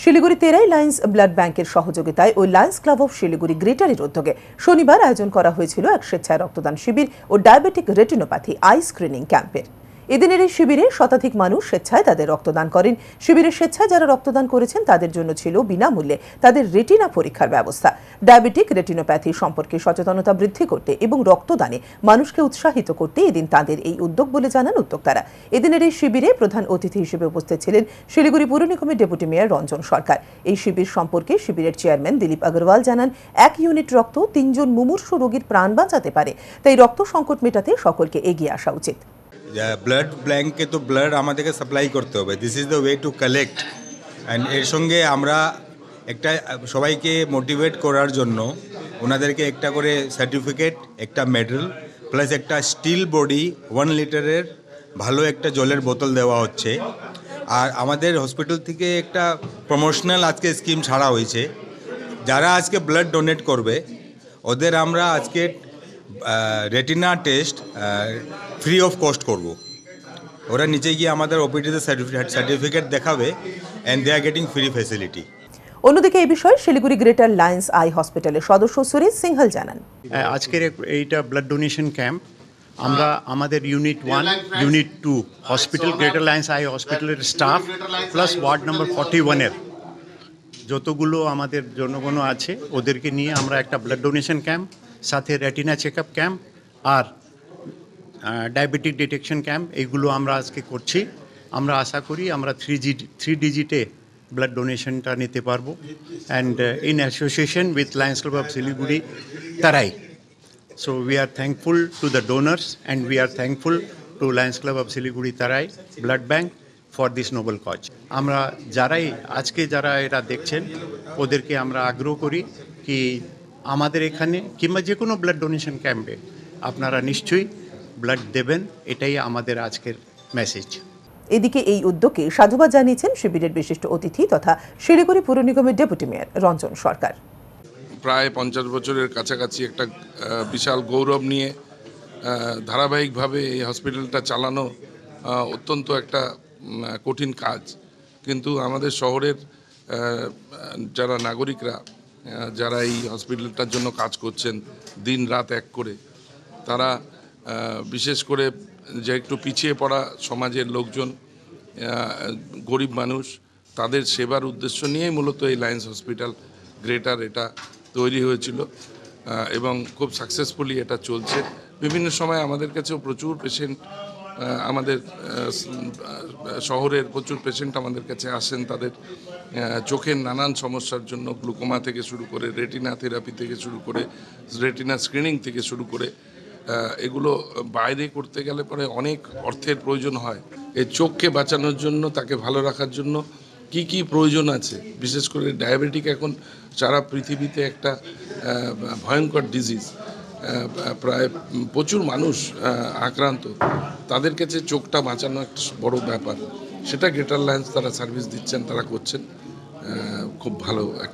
Siliguri তেরাই Lions blood ব্যাংকের সহযোগিতায় ও Lions Club of Siliguri গ্রেটারের উদ্যোগে শনিবার আয়োজন করা হয়েছিল এক স্বেচ্ছায় রক্তদান শিবির ও ডায়াবেটিক রেটিনোপ্যাথি আই স্ক্রিনিং ক্যাম্পের। এদিনের এই শিবিরে শতাধিক মানুষ স্বেচ্ছায় তাদের রক্তদান করেন। শিবিরে স্বেচ্ছায় যারা রক্তদান করেছেন তাদের জন্য ছিল বিনামূল্যে তাদের রেটিনা পরীক্ষার ব্যবস্থা। ডায়াবেটিক রেটিনোপ্যাথি সম্পর্কে সচেতনতা বৃদ্ধি করতে এবং রক্তদানে মানুষকে উৎসাহিত করতে এদিন তাদের এই উদ্যোগ বলে জানান উদ্যোক্তারা। এদিনের এই শিবিরে প্রধান অতিথি হিসেবে উপস্থিত ছিলেন শিলিগুড়ি পৌর নিগমের ডেপুটি মেয়র রঞ্জন সরকার। এই শিবির সম্পর্কে শিবিরের চেয়ারম্যান দিলীপ আগরওয়াল জানান, 1 ইউনিট রক্ত 3 জন মুমূর্ষু রোগীর প্রাণ বাঁচাতে পারে, তাই রক্ত সংকট মেটাতে সকলকে এগিয়ে আসা উচিত। ব্লাড ব্যাংকে তো ব্লাড আমাদেরকে সাপ্লাই করতে হবে, this is the way to collect. And এর সঙ্গে আমরা একটা সবাইকে মোটিভেট করার জন্য ওনাদেরকে একটা করে সার্টিফিকেট, একটা মেডেল প্লাস একটা স্টিল বডি 1 লিটারের ভালো একটা জলের বোতল দেওয়া হচ্ছে। আর আমাদের হসপিটাল থেকে একটা প্রমোশনাল আজকে স্কিম ছাড়া হয়েছে, যারা আজকে ব্লাড ডোনেট করবে ওদের আমরা আজকে retina test free of cost করব। ওরা নিচে গিয়ে আমাদের ওপিডিতে সার্টিফিকেট দেখাবে and they are getting free facility. অন্যদিকে এই বিষয়ে শিলিগুড়ি গ্রেটার লায়ন্স আই হসপিটালের সদস্য সুরেশ সিংহল জানান, আজকের এইটা ব্লাড ডোনেশন ক্যাম্প আমরা আমাদের unit 1, unit 2 hospital greater Lions I হসপিটালের স্টাফ প্লাস ওয়ার্ড নাম্বার 41-এর যতগুলো আমাদের জনগণ আছে ওদেরকে নিয়ে আমরা একটা ব্লাড ডোনেশন ক্যাম্প, সাথে রেটিনা চেক আপ ক্যাম্প আর ডায়াবেটিক ডিটেকশন ক্যাম্প এইগুলো আমরা আজকে করছি। আমরা আশা করি আমরা 3 ডিজিটে ব্লাড ডোনেশনটা নিতে পারবো। And in association with Lions Club of Siliguri Terai. So we are thankful to the donors and we are thankful to Lions Club of Siliguri Terai blood bank for this noble cause. আমরা যারা এরা দেখছেন ওদেরকে আমরা আগ্রহ করি কি আমাদের এখানে কিংবা যে কোনো ব্লাড ডোনেশন ক্যাম্পে আপনারা নিশ্চয়ই ব্লাড দেবেন, এটাই আমাদের আজকের মেসেজ। এদিকে এই উদ্যোগে সাধুবাদ জানিয়েছেন শিবিরের বিশিষ্ট অতিথি তথা শিলিগুড়ি পৌর নিগমের ডেপুটি মেয়র রঞ্জন সরকার। প্রায় 50 বছরের কাছাকাছি একটা বিশাল গৌরব নিয়ে ধারাবাহিকভাবে এই হসপিটালটা চালানো অত্যন্ত একটা কঠিন কাজ। কিন্তু আমাদের শহরের যারা নাগরিকরা যারা এই হসপিটালটার জন্য কাজ করছেন দিন রাত এক করে, তারা বিশেষ করে যে একটু পিছিয়ে পড়া সমাজের লোকজন, গরিব মানুষ, তাদের সেবার উদ্দেশ্য নিয়েই মূলত এই লায়ন্স হসপিটাল গ্রেটার এটা তৈরি হয়েছিল এবং খুব সাকসেসফুলি এটা চলছে। বিভিন্ন সময় আমাদের কাছেও প্রচুর পেশেন্ট, আমাদের শহরের প্রচুর পেশেন্ট আমাদের কাছে আসেন তাদের চোখের নানান সমস্যার জন্য, গ্লুকোমা থেকে শুরু করে রেটিনা থেরাপি থেকে শুরু করে রেটিনা স্ক্রিনিং থেকে শুরু করে এগুলো বাইরে করতে গেলে পরে অনেক অর্থের প্রয়োজন হয়। এই চোখকে বাঁচানোর জন্য, তাকে ভালো রাখার জন্য কি কি প্রয়োজন আছে, বিশেষ করে ডায়াবেটিক এখন সারা পৃথিবীতে একটা ভয়ঙ্কর ডিজিজ, প্রায় প্রচুর মানুষ আক্রান্ত, তাদের কাছে চোখটা বাঁচানো একটা বড় ব্যাপার। সেটা গ্রেটার লায়ন্স তারা সার্ভিস দিচ্ছেন, তারা করছেন, খুব ভালো একটা